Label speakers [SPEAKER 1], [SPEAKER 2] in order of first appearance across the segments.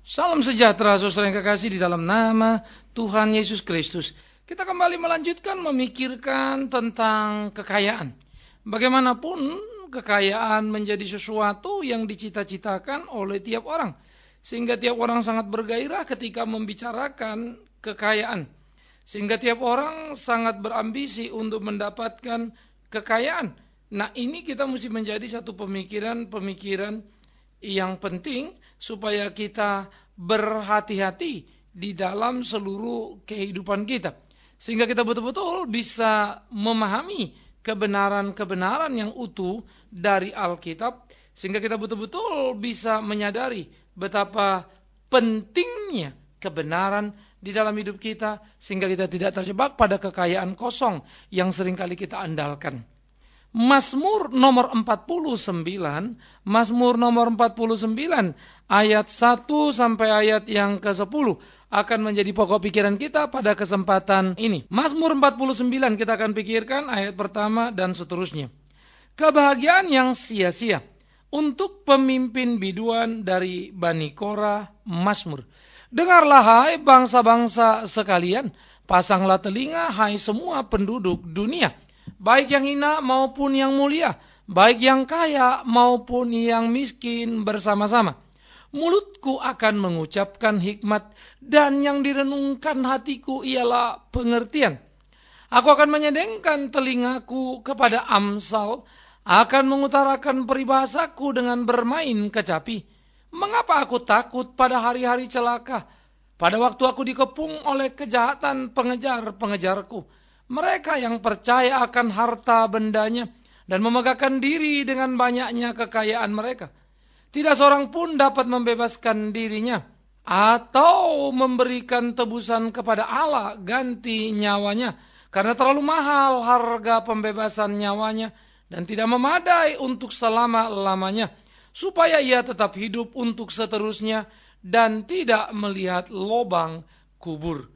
[SPEAKER 1] Salam sejahtera saudara yang kekasih di dalam nama Tuhan Yesus Kristus. Kita kembali melanjutkan memikirkan tentang kekayaan. Bagaimanapun kekayaan menjadi sesuatu yang dicita-citakan oleh tiap orang. Sehingga tiap orang sangat bergairah ketika membicarakan kekayaan. Sehingga tiap orang sangat berambisi untuk mendapatkan kekayaan. Nah, ini kita mesti menjadi satu pemikiran yang penting supaya kita berhati-hati di dalam seluruh kehidupan kita. Sehingga kita betul-betul bisa memahami kebenaran-kebenaran yang utuh dari Alkitab. Sehingga kita betul-betul bisa menyadari betapa pentingnya kebenaran di dalam hidup kita. Sehingga kita tidak terjebak pada kekayaan kosong yang seringkali kita andalkan. Mazmur nomor 49, Mazmur nomor 49 ayat 1 sampai ayat yang ke-10 akan menjadi pokok pikiran kita pada kesempatan ini. Mazmur 49 kita akan pikirkan ayat pertama dan seterusnya. Kebahagiaan yang sia-sia untuk pemimpin biduan dari Bani Korah, Mazmur. Dengarlah hai bangsa-bangsa sekalian, pasanglah telinga hai semua penduduk dunia. Baik yang hina maupun yang mulia, baik yang kaya maupun yang miskin bersama-sama. Mulutku akan mengucapkan hikmat dan yang direnungkan hatiku ialah pengertian. Aku akan menyedengkan telingaku kepada amsal, akan mengutarakan peribahasaku dengan bermain kecapi. Mengapa aku takut pada hari-hari celaka? Pada waktu aku dikepung oleh kejahatan pengejar-pengejarku. Mereka yang percaya akan harta bendanya dan memegahkan diri dengan banyaknya kekayaan mereka. Tidak seorang pun dapat membebaskan dirinya atau memberikan tebusan kepada Allah ganti nyawanya. Karena terlalu mahal harga pembebasan nyawanya dan tidak memadai untuk selama-lamanya. Supaya ia tetap hidup untuk seterusnya dan tidak melihat lubang kubur.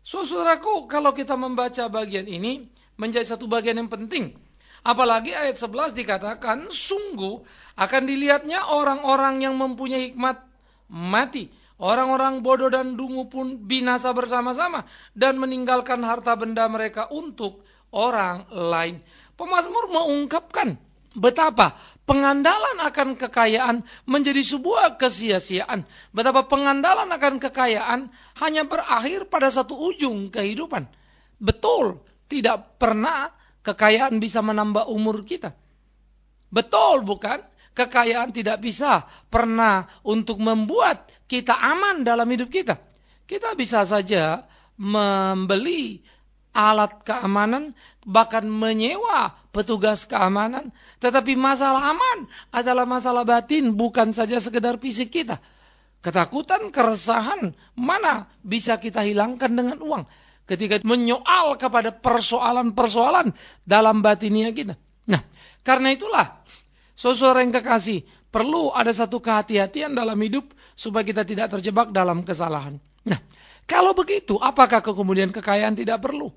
[SPEAKER 1] Saudaraku, kalau kita membaca bagian ini menjadi satu bagian yang penting. Apalagi ayat 11 dikatakan, sungguh akan dilihatnya orang-orang yang mempunyai hikmat mati. Orang-orang bodoh dan dungu pun binasa bersama-sama dan meninggalkan harta benda mereka untuk orang lain. Pemazmur mengungkapkan betapa pengandalan akan kekayaan menjadi sebuah kesia-siaan. Betapa pengandalan akan kekayaan hanya berakhir pada satu ujung kehidupan. Betul, tidak pernah kekayaan bisa menambah umur kita. Betul bukan? Kekayaan tidak bisa pernah untuk membuat kita aman dalam hidup kita. Kita bisa saja membeli alat keamanan, bahkan menyewa petugas keamanan. Tetapi masalah aman adalah masalah batin, bukan saja sekedar fisik kita. Ketakutan, keresahan, mana bisa kita hilangkan dengan uang ketika menyoal kepada persoalan-persoalan dalam batinia kita. Nah, karena itulah, saudara yang kekasih, perlu ada satu kehati-hatian dalam hidup supaya kita tidak terjebak dalam kesalahan. Nah, kalau begitu, apakah kemudian kekayaan tidak perlu?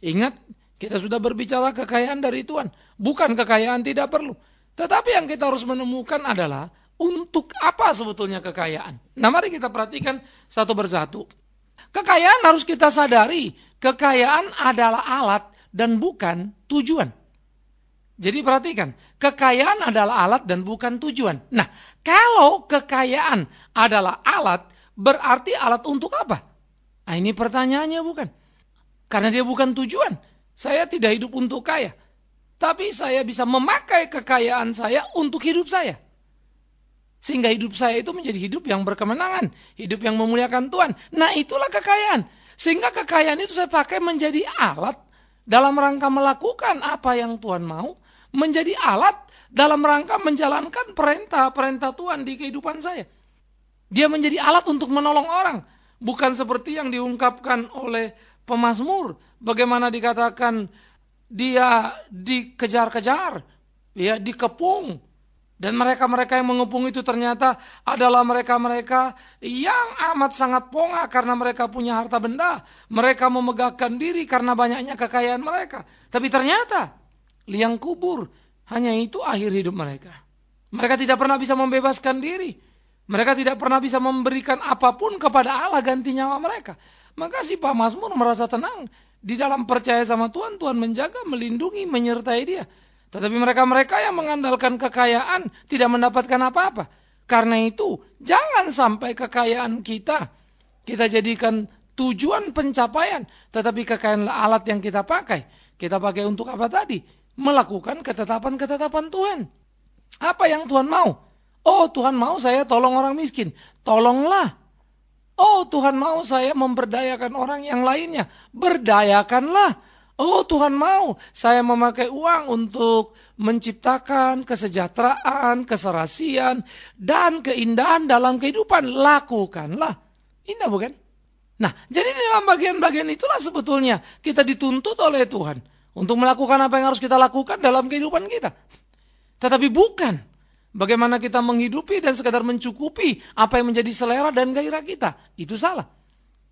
[SPEAKER 1] Ingat, kita sudah berbicara kekayaan dari Tuhan. Bukan kekayaan tidak perlu. Tetapi yang kita harus menemukan adalah untuk apa sebetulnya kekayaan. Nah, mari kita perhatikan satu persatu. Kekayaan harus kita sadari. Kekayaan adalah alat dan bukan tujuan. Jadi perhatikan, kekayaan adalah alat dan bukan tujuan. Nah, kalau kekayaan adalah alat, berarti alat untuk apa? Nah, ini pertanyaannya bukan. Karena dia bukan tujuan. Saya tidak hidup untuk kaya. Tapi saya bisa memakai kekayaan saya untuk hidup saya. Sehingga hidup saya itu menjadi hidup yang berkemenangan. Hidup yang memuliakan Tuhan. Nah, itulah kekayaan. Sehingga kekayaan itu saya pakai menjadi alat dalam rangka melakukan apa yang Tuhan mau. Menjadi alat dalam rangka menjalankan perintah-perintah Tuhan di kehidupan saya. Dia menjadi alat untuk menolong orang. Bukan seperti yang diungkapkan oleh pemazmur. Bagaimana dikatakan dia dikejar-kejar, ya, dikepung. Dan mereka-mereka yang mengepung itu ternyata adalah mereka-mereka yang amat sangat pongah karena mereka punya harta benda. Mereka memegahkan diri karena banyaknya kekayaan mereka. Tapi ternyata liang kubur, hanya itu akhir hidup mereka. Mereka tidak pernah bisa membebaskan diri. Mereka tidak pernah bisa memberikan apapun kepada Allah ganti nyawa mereka. Maka si pemazmur merasa tenang. Di dalam percaya sama Tuhan, Tuhan menjaga, melindungi, menyertai dia. Tetapi mereka-mereka yang mengandalkan kekayaan tidak mendapatkan apa-apa. Karena itu, jangan sampai kekayaan kita jadikan tujuan pencapaian. Tetapi kekayaanlah alat yang kita pakai. Kita pakai untuk apa tadi? Melakukan ketetapan-ketetapan Tuhan. Apa yang Tuhan mau? Oh, Tuhan mau saya tolong orang miskin. Tolonglah. Oh, Tuhan mau saya memberdayakan orang yang lainnya. Berdayakanlah. Oh, Tuhan mau saya memakai uang untuk menciptakan kesejahteraan, keserasian, dan keindahan dalam kehidupan. Lakukanlah. Indah bukan? Nah, jadi dalam bagian-bagian itulah sebetulnya kita dituntut oleh Tuhan untuk melakukan apa yang harus kita lakukan dalam kehidupan kita. Tetapi bukan bagaimana kita menghidupi dan sekadar mencukupi apa yang menjadi selera dan gairah kita. Itu salah.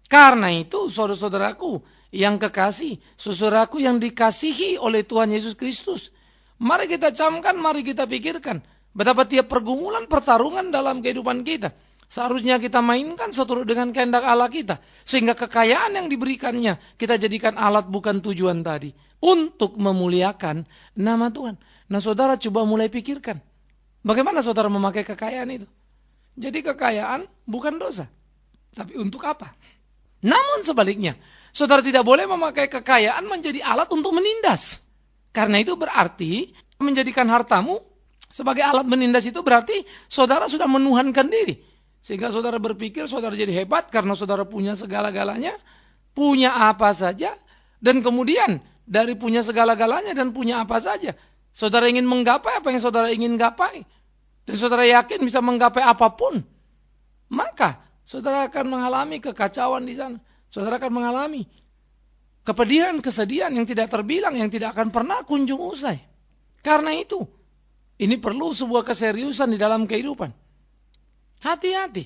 [SPEAKER 1] Karena itu, saudara-saudaraku yang kekasih, saudaraku yang dikasihi oleh Tuhan Yesus Kristus, mari kita camkan, mari kita pikirkan betapa tiap pergumulan, pertarungan dalam kehidupan kita seharusnya kita mainkan seturut dengan kehendak Allah kita. Sehingga kekayaan yang diberikannya kita jadikan alat bukan tujuan tadi. Untuk memuliakan nama Tuhan. Nah, saudara coba mulai pikirkan. Bagaimana saudara memakai kekayaan itu? Jadi kekayaan bukan dosa. Tapi untuk apa? Namun sebaliknya, saudara tidak boleh memakai kekayaan menjadi alat untuk menindas. Karena itu berarti menjadikan hartamu sebagai alat menindas itu berarti saudara sudah menuhankan diri. Sehingga saudara berpikir saudara jadi hebat karena saudara punya segala-galanya, punya apa saja, dan kemudian dari punya segala-galanya dan punya apa saja, saudara ingin menggapai apa yang saudara ingin gapai, dan saudara yakin bisa menggapai apapun, maka saudara akan mengalami kekacauan di sana. Saudara akan mengalami kepedihan, kesedihan yang tidak terbilang, yang tidak akan pernah kunjung usai. Karena itu, ini perlu sebuah keseriusan di dalam kehidupan. Hati-hati.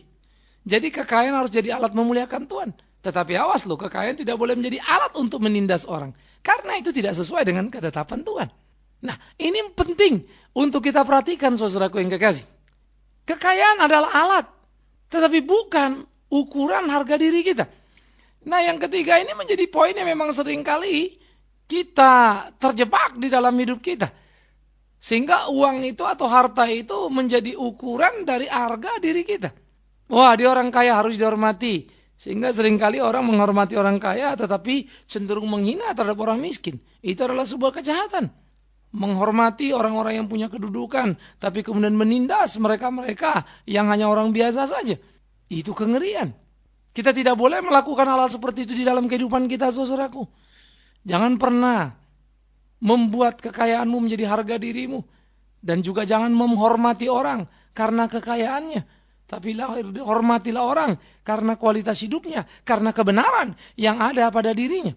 [SPEAKER 1] Jadi kekayaan harus jadi alat memuliakan Tuhan. Tetapi awas loh, kekayaan tidak boleh menjadi alat untuk menindas orang. Karena itu tidak sesuai dengan ketetapan Tuhan. Nah, ini penting untuk kita perhatikan, saudaraku yang kekasih. Kekayaan adalah alat, tetapi bukan ukuran harga diri kita. Nah, yang ketiga ini menjadi poin yang memang seringkali kita terjebak di dalam hidup kita. Sehingga uang itu atau harta itu menjadi ukuran dari harga diri kita. Wah, dia orang kaya harus dihormati. Sehingga seringkali orang menghormati orang kaya tetapi cenderung menghina terhadap orang miskin. Itu adalah sebuah kejahatan. Menghormati orang-orang yang punya kedudukan tapi kemudian menindas mereka-mereka yang hanya orang biasa saja. Itu kengerian. Kita tidak boleh melakukan hal-hal seperti itu di dalam kehidupan kita, saudaraku. Jangan pernah membuat kekayaanmu menjadi harga dirimu. Dan juga jangan menghormati orang karena kekayaannya. Tapi hormatilah orang karena kualitas hidupnya, karena kebenaran yang ada pada dirinya.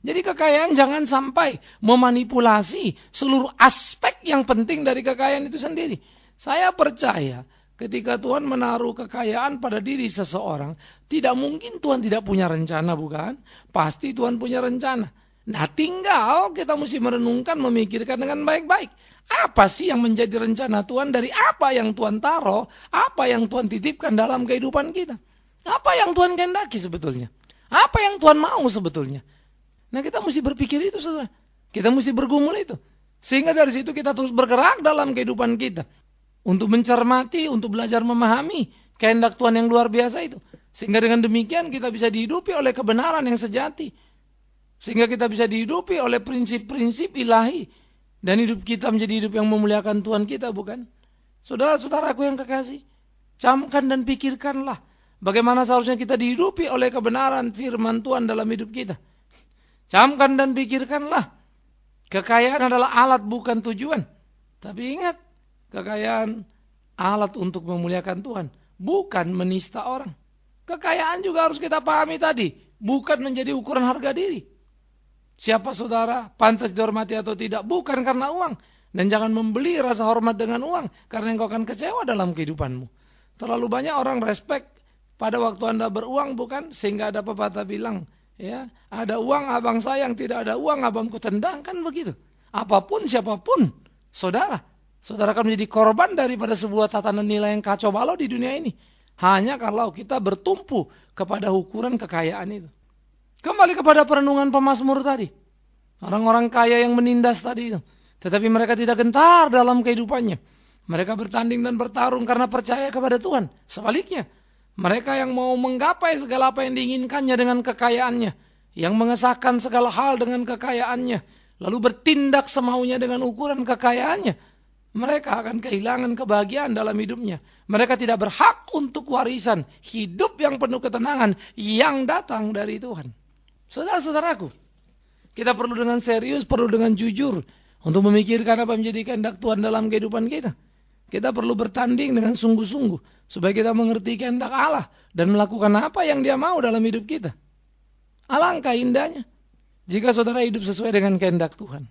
[SPEAKER 1] Jadi kekayaan jangan sampai memanipulasi seluruh aspek yang penting dari kekayaan itu sendiri. Saya percaya ketika Tuhan menaruh kekayaan pada diri seseorang, tidak mungkin Tuhan tidak punya rencana, bukan? Pasti Tuhan punya rencana. Nah, tinggal kita mesti merenungkan, memikirkan dengan baik-baik. Apa sih yang menjadi rencana Tuhan dari apa yang Tuhan taruh, apa yang Tuhan titipkan dalam kehidupan kita? Apa yang Tuhan kehendaki sebetulnya? Apa yang Tuhan mau sebetulnya? Nah, kita mesti berpikir itu, saudara. Kita mesti bergumul itu. Sehingga dari situ kita terus bergerak dalam kehidupan kita. Untuk mencermati, untuk belajar memahami kehendak Tuhan yang luar biasa itu. Sehingga dengan demikian kita bisa dihidupi oleh kebenaran yang sejati. Sehingga kita bisa dihidupi oleh prinsip-prinsip ilahi. Dan hidup kita menjadi hidup yang memuliakan Tuhan kita, bukan? Saudara-saudaraku yang kekasih, camkan dan pikirkanlah bagaimana seharusnya kita dihidupi oleh kebenaran firman Tuhan dalam hidup kita. Camkan dan pikirkanlah, kekayaan adalah alat bukan tujuan. Tapi ingat, kekayaan alat untuk memuliakan Tuhan, bukan menista orang. Kekayaan juga harus kita pahami tadi, bukan menjadi ukuran harga diri. Siapa saudara pantas dihormati atau tidak, bukan karena uang. Dan jangan membeli rasa hormat dengan uang, karena engkau akan kecewa dalam kehidupanmu. Terlalu banyak orang respect pada waktu Anda beruang, bukan? Sehingga ada pepatah bilang, ya, ada uang abang sayang, tidak ada uang abangku tendang, kan begitu. Apapun siapapun, saudara akan menjadi korban daripada sebuah tatanan nilai yang kacau balau di dunia ini. hanya kalau kita bertumpu kepada ukuran kekayaan itu. Kembali kepada perenungan pemazmur tadi. Orang-orang kaya yang menindas tadi itu. Tetapi mereka tidak gentar dalam kehidupannya. Mereka bertanding dan bertarung karena percaya kepada Tuhan. Sebaliknya, mereka yang mau menggapai segala apa yang diinginkannya dengan kekayaannya, yang mengesahkan segala hal dengan kekayaannya, lalu bertindak semaunya dengan ukuran kekayaannya, mereka akan kehilangan kebahagiaan dalam hidupnya. Mereka tidak berhak untuk warisan hidup yang penuh ketenangan yang datang dari Tuhan. Saudara-saudaraku, kita perlu dengan serius, perlu dengan jujur untuk memikirkan apa menjadi kehendak Tuhan dalam kehidupan kita. Kita perlu bertanding dengan sungguh-sungguh supaya kita mengerti kehendak Allah dan melakukan apa yang Dia mau dalam hidup kita. Alangkah indahnya jika saudara hidup sesuai dengan kehendak Tuhan.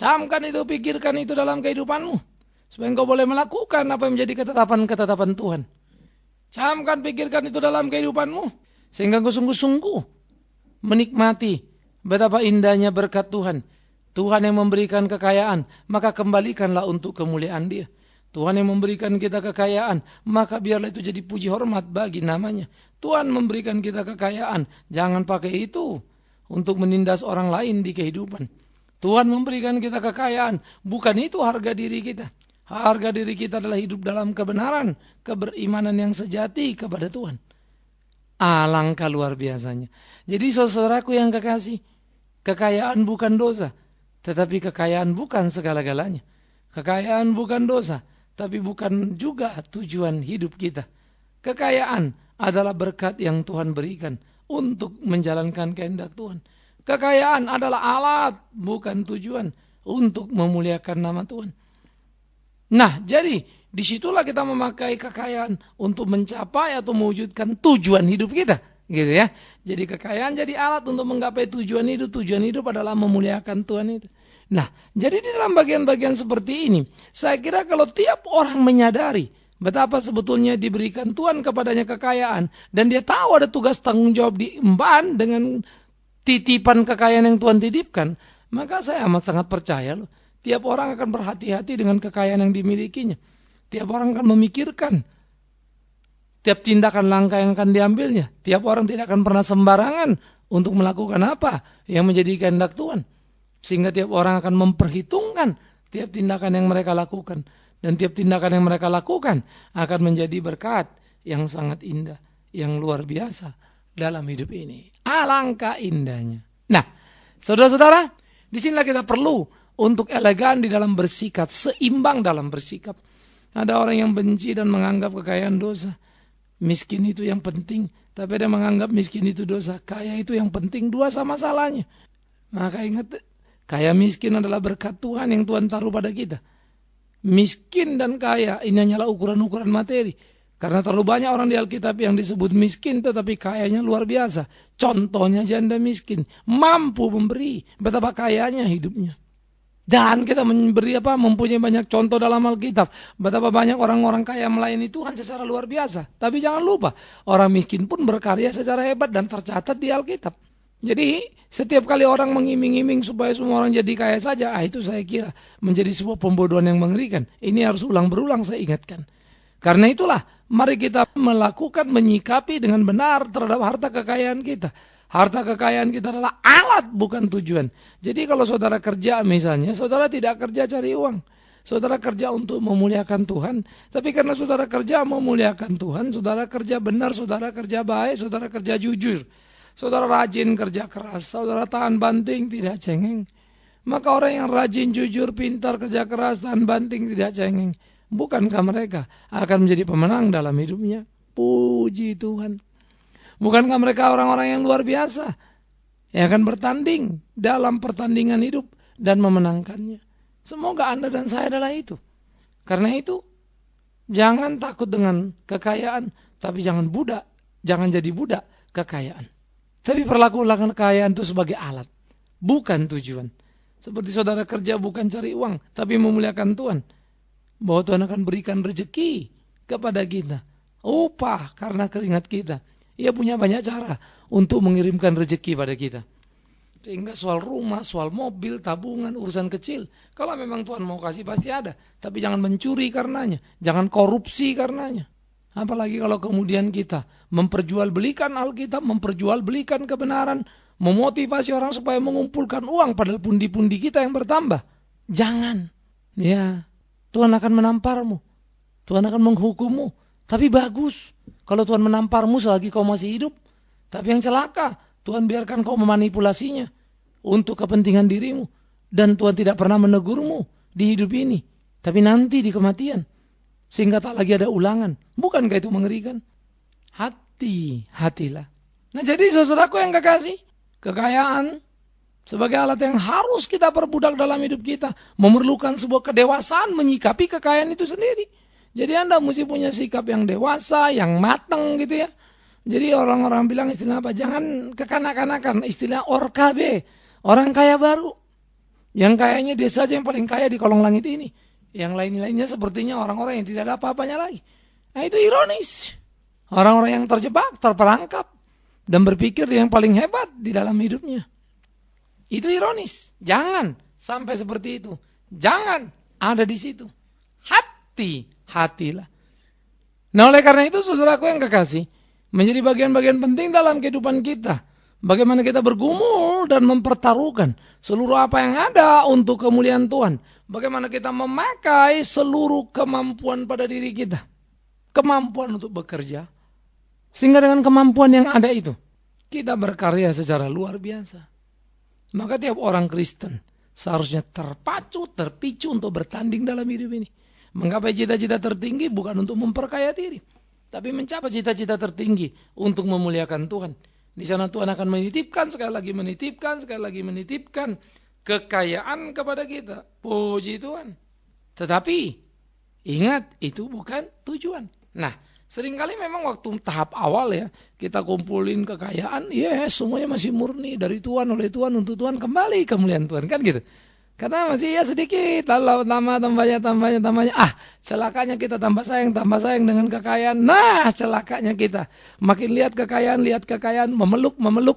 [SPEAKER 1] Camkan itu, pikirkan itu dalam kehidupanmu supaya engkau boleh melakukan apa yang menjadi ketetapan-ketetapan Tuhan. Camkan, pikirkan itu dalam kehidupanmu sehingga engkau sungguh-sungguh menikmati betapa indahnya berkat Tuhan. Tuhan yang memberikan kekayaan, maka kembalikanlah untuk kemuliaan Dia. Tuhan yang memberikan kita kekayaan, maka biarlah itu jadi puji hormat bagi namanya. Tuhan memberikan kita kekayaan, jangan pakai itu untuk menindas orang lain di kehidupan. Tuhan memberikan kita kekayaan, bukan itu harga diri kita. Harga diri kita adalah hidup dalam kebenaran, keberimanan yang sejati kepada Tuhan. Alangkah luar biasanya. Jadi saudaraku yang kekasih, kekayaan bukan dosa, tetapi kekayaan bukan segala-galanya. Kekayaan bukan dosa, tapi bukan juga tujuan hidup kita. Kekayaan adalah berkat yang Tuhan berikan untuk menjalankan kehendak Tuhan. Kekayaan adalah alat, bukan tujuan untuk memuliakan nama Tuhan. Nah, jadi disitulah kita memakai kekayaan untuk mencapai atau mewujudkan tujuan hidup kita. Gitu ya. Jadi kekayaan jadi alat untuk menggapai tujuan hidup. Tujuan hidup adalah memuliakan Tuhan itu. Nah, jadi di dalam bagian-bagian seperti ini, saya kira kalau tiap orang menyadari betapa sebetulnya diberikan Tuhan kepadanya kekayaan, dan dia tahu ada tugas tanggung jawab diemban dengan titipan kekayaan yang Tuhan titipkan, maka saya amat sangat percaya loh, tiap orang akan berhati-hati dengan kekayaan yang dimilikinya. Tiap orang akan memikirkan tiap tindakan langkah yang akan diambilnya. Tiap orang tidak akan pernah sembarangan untuk melakukan apa yang menjadi kehendak Tuhan. Sehingga tiap orang akan memperhitungkan tiap tindakan yang mereka lakukan. Dan tiap tindakan yang mereka lakukan akan menjadi berkat yang sangat indah, yang luar biasa dalam hidup ini. Alangkah indahnya. Nah, saudara-saudara, disinilah kita perlu untuk elegan di dalam bersikap, seimbang dalam bersikap. Ada orang yang benci dan menganggap kekayaan dosa. Miskin itu yang penting, tapi ada menganggap miskin itu dosa. Kaya itu yang penting, dua sama salahnya. Maka ingat, kaya miskin adalah berkat Tuhan yang Tuhan taruh pada kita. Miskin dan kaya ini hanyalah ukuran-ukuran materi. Karena terlalu banyak orang di Alkitab yang disebut miskin tetapi kayanya luar biasa. Contohnya janda miskin, mampu memberi, betapa kayanya hidupnya. Dan kita mempunyai banyak contoh dalam Alkitab. Betapa banyak orang-orang kaya melayani Tuhan secara luar biasa. Tapi jangan lupa, orang miskin pun berkarya secara hebat dan tercatat di Alkitab. Jadi setiap kali orang mengiming-iming supaya semua orang jadi kaya saja, itu saya kira menjadi sebuah pembodohan yang mengerikan. Ini harus ulang berulang saya ingatkan. Karena itulah, mari kita melakukan, menyikapi dengan benar terhadap harta kekayaan kita. Harta kekayaan kita adalah alat, bukan tujuan. Jadi kalau saudara kerja misalnya, saudara tidak kerja cari uang. Saudara kerja untuk memuliakan Tuhan. Tapi karena saudara kerja memuliakan Tuhan, saudara kerja benar, saudara kerja baik, saudara kerja jujur. Saudara rajin kerja keras, saudara tahan banting, tidak cengeng. Maka orang yang rajin, jujur, pintar, kerja keras, tahan banting, tidak cengeng. Bukankah mereka akan menjadi pemenang dalam hidupnya? Puji Tuhan. Bukankah mereka orang-orang yang luar biasa yang akan bertanding dalam pertandingan hidup dan memenangkannya? Semoga Anda dan saya adalah itu. Karena itu, jangan takut dengan kekayaan, tapi jangan jadi budak kekayaan. Tapi perlakukan kekayaan itu sebagai alat, bukan tujuan. Seperti saudara kerja bukan cari uang, tapi memuliakan Tuhan. Bahwa Tuhan akan berikan rezeki kepada kita. Upah karena keringat kita. Ia punya banyak cara untuk mengirimkan rezeki pada kita. Sehingga soal rumah, soal mobil, tabungan, urusan kecil. Kalau memang Tuhan mau kasih pasti ada. Tapi jangan mencuri karenanya. Jangan korupsi karenanya. Apalagi kalau kemudian kita memperjualbelikan Alkitab, memperjualbelikan kebenaran, memotivasi orang supaya mengumpulkan uang padahal pundi-pundi kita yang bertambah. Jangan. Ya, Tuhan akan menamparmu. Tuhan akan menghukummu. Tapi bagus kalau Tuhan menamparmu selagi kau masih hidup. Tapi yang celaka, Tuhan biarkan kau memanipulasinya untuk kepentingan dirimu. Dan Tuhan tidak pernah menegurmu di hidup ini. Tapi nanti di kematian. Sehingga tak lagi ada ulangan. Bukankah itu mengerikan? Hati-hatilah. Nah jadi saudaraku yang kekasih, kekayaan sebagai alat yang harus kita perbudak dalam hidup kita. Memerlukan sebuah kedewasaan menyikapi kekayaan itu sendiri. Jadi Anda mesti punya sikap yang dewasa, yang matang gitu ya. Jadi orang-orang bilang istilah apa? Jangan kekanak-kanakan, istilah orkabe. Orang kaya baru. Yang kayanya dia saja yang paling kaya di kolong langit ini. Yang lain-lainnya sepertinya orang-orang yang tidak ada apa-apanya lagi. Nah itu ironis. Orang-orang yang terjebak, terperangkap. Dan berpikir dia yang paling hebat di dalam hidupnya. Itu ironis. Jangan sampai seperti itu. Jangan ada di situ. Hati-hatilah. Nah oleh karena itu saudaraku yang kekasih, menjadi bagian-bagian penting dalam kehidupan kita. Bagaimana kita bergumul dan mempertaruhkan seluruh apa yang ada untuk kemuliaan Tuhan. Bagaimana kita memakai seluruh kemampuan pada diri kita. Kemampuan untuk bekerja. Sehingga dengan kemampuan yang ada itu, kita berkarya secara luar biasa. Maka tiap orang Kristen seharusnya terpicu untuk bertanding dalam hidup ini. Menggapai cita-cita tertinggi bukan untuk memperkaya diri. Tapi mencapai cita-cita tertinggi untuk memuliakan Tuhan. Di sana Tuhan akan menitipkan, sekali lagi menitipkan kekayaan kepada kita. Puji Tuhan. Tetapi ingat, itu bukan tujuan. Nah, seringkali memang waktu tahap awal ya, kita kumpulin kekayaan, semuanya masih murni dari Tuhan, oleh Tuhan, untuk Tuhan, kembali kemuliaan Tuhan, kan gitu. Karena masih sedikit, tambahnya. Celakanya kita tambah sayang dengan kekayaan. Nah, celakanya kita makin lihat kekayaan,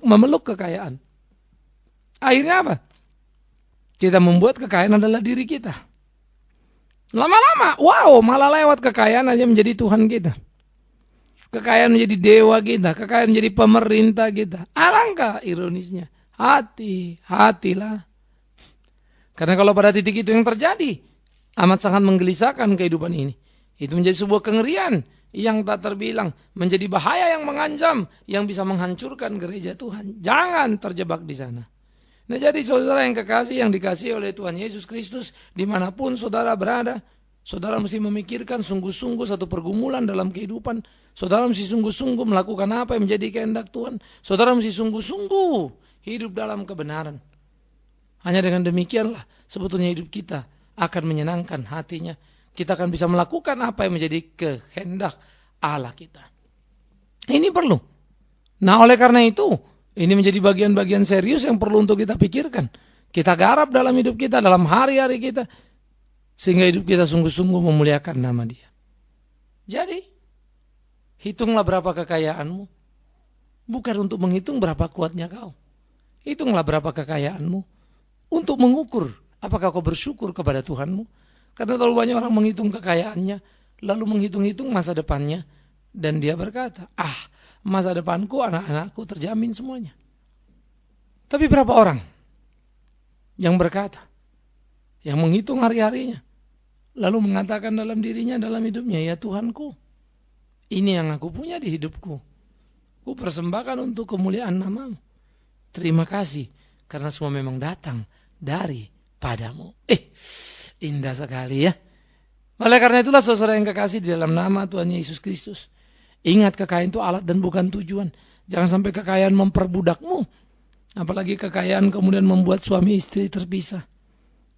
[SPEAKER 1] memeluk kekayaan. Akhirnya apa? Kita membuat kekayaan adalah diri kita. Lama-lama, malah lewat kekayaan aja menjadi Tuhan kita. Kekayaan menjadi dewa kita, kekayaan menjadi pemerintah kita. Alangkah ironisnya. Hati-hatilah. Karena kalau pada titik itu yang terjadi, amat sangat menggelisahkan kehidupan ini. Itu menjadi sebuah kengerian yang tak terbilang, menjadi bahaya yang mengancam, yang bisa menghancurkan gereja Tuhan. Jangan terjebak di sana. Nah jadi saudara yang kekasih, yang dikasihi oleh Tuhan Yesus Kristus, dimanapun saudara berada, saudara mesti memikirkan sungguh-sungguh satu pergumulan dalam kehidupan. Saudara mesti sungguh-sungguh melakukan apa yang menjadi kehendak Tuhan. Saudara mesti sungguh-sungguh hidup dalam kebenaran. Hanya dengan demikianlah sebetulnya hidup kita akan menyenangkan hatinya. Kita akan bisa melakukan apa yang menjadi kehendak Allah kita. Ini perlu. Nah oleh karena itu, ini menjadi bagian-bagian serius yang perlu untuk kita pikirkan. Kita garap dalam hidup kita, dalam hari-hari kita. Sehingga hidup kita sungguh-sungguh memuliakan nama Dia. Jadi, hitunglah berapa kekayaanmu. Bukan untuk menghitung berapa kuatnya kau. Hitunglah berapa kekayaanmu. Untuk mengukur apakah kau bersyukur kepada Tuhanmu. Karena terlalu banyak orang menghitung kekayaannya, lalu menghitung-hitung masa depannya. Dan dia berkata, masa depanku, anak-anakku terjamin semuanya. Tapi berapa orang yang berkata, yang menghitung hari-harinya, lalu mengatakan dalam dirinya, dalam hidupnya, ya Tuhanku, ini yang aku punya di hidupku. Ku persembahkan untuk kemuliaan nama-Mu. Terima kasih, karena semua memang datang daripadamu. Indah sekali ya. Oleh karena itulah saudara yang kekasih di dalam nama Tuhan Yesus Kristus. Ingat, kekayaan itu alat dan bukan tujuan. Jangan sampai kekayaan memperbudakmu. Apalagi kekayaan kemudian membuat suami istri terpisah.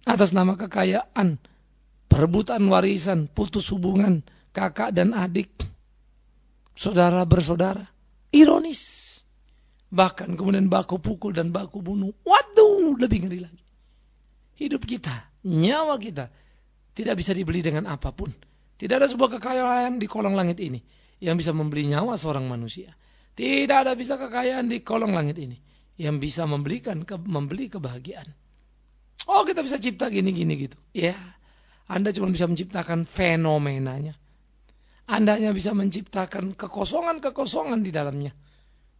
[SPEAKER 1] Atas nama kekayaan, perebutan warisan, putus hubungan kakak dan adik, saudara bersaudara. Ironis. Bahkan kemudian baku pukul dan baku bunuh. Waduh, lebih ngeri lagi. Hidup kita, nyawa kita tidak bisa dibeli dengan apapun. Tidak ada sebuah kekayaan di kolong langit ini yang bisa membeli nyawa seorang manusia. Tidak ada bisa kekayaan di kolong langit ini yang bisa membeli kebahagiaan. Oh, kita bisa cipta gini gitu. Ya, Anda cuma bisa menciptakan fenomenanya. Anda hanya bisa menciptakan kekosongan-kekosongan di dalamnya.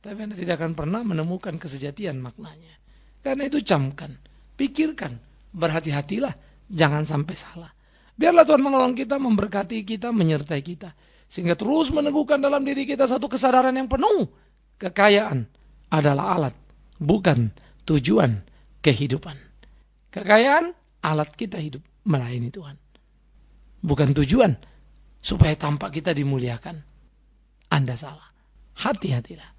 [SPEAKER 1] Tapi Anda tidak akan pernah menemukan kesejatian maknanya. Karena itu camkan, pikirkan, berhati-hatilah, jangan sampai salah. Biarlah Tuhan menolong kita, memberkati kita, menyertai kita. Sehingga terus meneguhkan dalam diri kita satu kesadaran yang penuh. Kekayaan adalah alat, bukan tujuan kehidupan. Kekayaan, alat kita hidup melayani Tuhan. Bukan tujuan supaya tampak kita dimuliakan. Anda salah. Hati-hatilah.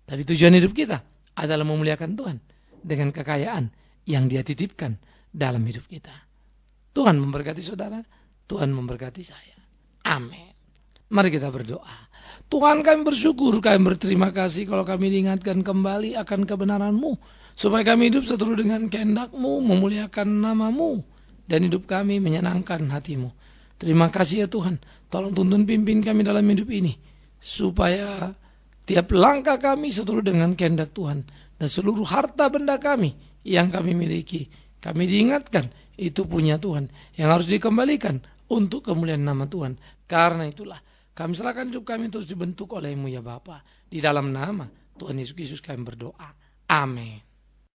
[SPEAKER 1] Tapi tujuan hidup kita adalah memuliakan Tuhan dengan kekayaan yang Dia titipkan dalam hidup kita. Tuhan memberkati saudara, Tuhan memberkati saya. Amin. Mari kita berdoa. Tuhan, kami bersyukur, kami berterima kasih kalau kami diingatkan kembali akan kebenaran-Mu, supaya kami hidup seturut dengan kehendak-Mu, memuliakan nama-Mu, dan hidup kami menyenangkan hati-Mu. Terima kasih ya Tuhan, tolong tuntun pimpin kami dalam hidup ini, supaya tiap langkah kami seturut dengan kehendak Tuhan, dan seluruh harta benda kami yang kami miliki, kami diingatkan, itu punya Tuhan, yang harus dikembalikan untuk kemuliaan nama Tuhan. Karena itulah, kami serahkan hidup kami terus dibentuk oleh-Mu ya Bapa. Di dalam nama Tuhan Yesus Kristus kami berdoa. Amin.